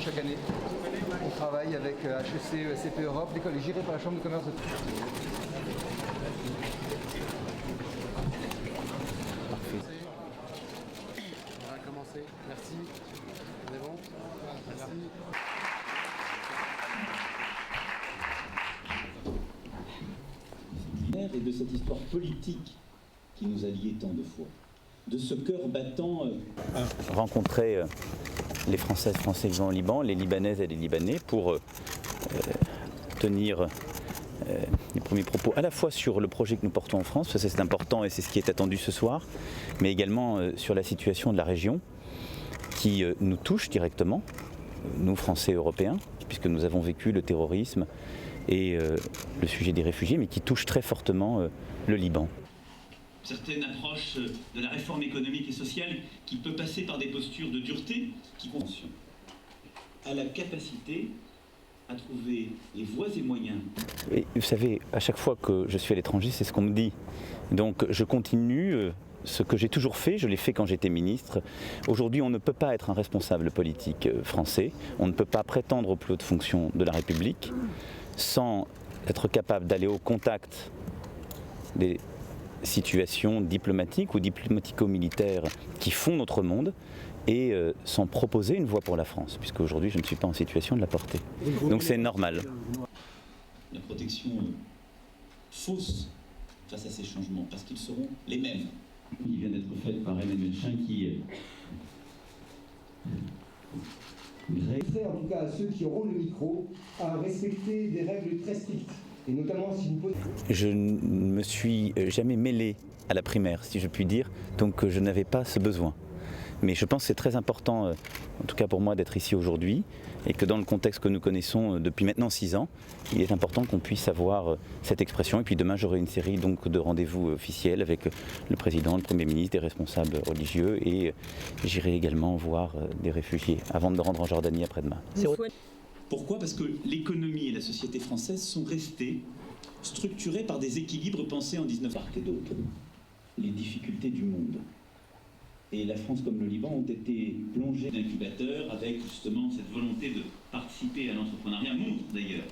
chaque année. On travaille avec HEC, ESCP Europe, l'école est gérée par la Chambre de commerce de Parfait. On va commencer. Merci. On est bon? Merci. Et de cette histoire politique qui nous a liés tant de fois, de ce cœur battant. Rencontrer les Françaises et Français vivant au Liban, les Libanaises et les Libanais pour tenir les premiers propos à la fois sur le projet que nous portons en France, ça c'est important et c'est ce qui est attendu ce soir, mais également sur la situation de la région qui nous touche directement, nous Français et Européens, puisque nous avons vécu le terrorisme et le sujet des réfugiés, mais qui touche très fortement le Liban. Certaines approches de la réforme économique et sociale qui peut passer par des postures de dureté, qui convention à la capacité à trouver les voies et moyens. Et vous savez, à chaque fois que je suis à l'étranger, c'est ce qu'on me dit. Donc je continue ce que j'ai toujours fait, je l'ai fait quand j'étais ministre. Aujourd'hui, on ne peut pas être un responsable politique français, on ne peut pas prétendre aux plus hautes fonctions de la République sans être capable d'aller au contact des situations diplomatiques ou diplomatico-militaires qui font notre monde et sans proposer une voie pour la France, puisque aujourd'hui je ne suis pas en situation de la porter. Donc c'est normal. La protection fausse face à ces changements, parce qu'ils seront les mêmes. Il vient d'être fait par Emmanuel Chin qui en tout cas à ceux qui auront le micro, à respecter des règles très strictes. Et notamment si vous posez... Je ne me suis jamais mêlé à la primaire, si je puis dire, donc je n'avais pas ce besoin. Mais je pense que c'est très important, en tout cas pour moi, d'être ici aujourd'hui, et que dans le contexte que nous connaissons depuis maintenant 6 ans, il est important qu'on puisse avoir cette expression. Et puis demain, j'aurai une série donc, de rendez-vous officiels avec le président, le Premier ministre, des responsables religieux, et j'irai également voir des réfugiés avant de me rendre en Jordanie après-demain. Pourquoi? Parce que l'économie et la société française sont restées structurées par des équilibres pensés en 19 et d'autres. Les difficultés du monde. Et la France comme le Liban ont été plongées d'incubateurs avec justement cette volonté de participer à l'entrepreneuriat, montre d'ailleurs